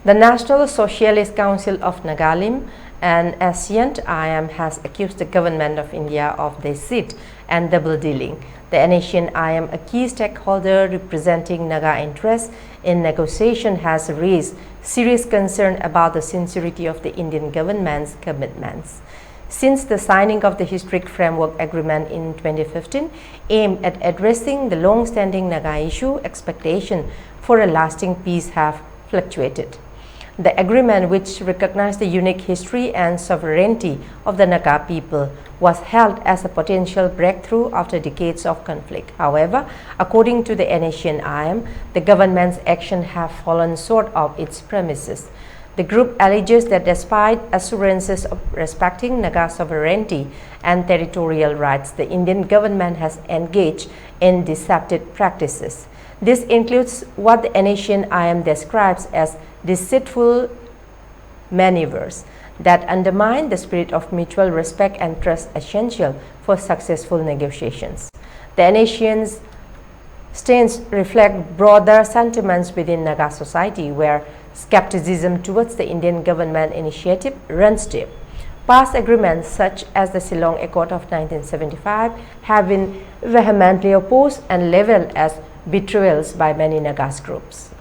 The National Socialist Council of Nagalim and NSCN IM has accused the government of India of deceit and double-dealing. The NSCN IM, a key stakeholder representing Naga interests in negotiation, has raised serious concern about the sincerity of the Indian government's commitments. Since the signing of the Historic Framework Agreement in 2015, aimed at addressing the long-standing Naga issue, expectations for a lasting peace have fluctuated. The agreement, which recognized the unique history and sovereignty of the Naga people, was held as a potential breakthrough after decades of conflict. However, according to the NSCN IM, the government's actions have fallen short of its promises. The group alleges that despite assurances of respecting Naga sovereignty and territorial rights, the Indian government has engaged in deceptive practices. This includes what the NSCN IM describes as deceitful maneuvers that undermine the spirit of mutual respect and trust essential for successful negotiations. The NSCN's stance reflects broader sentiments within Naga society, where skepticism towards the Indian government initiative runs deep. Past agreements, such as the Shillong Accord of 1975, have been vehemently opposed and labeled as betrayals by many Naga groups.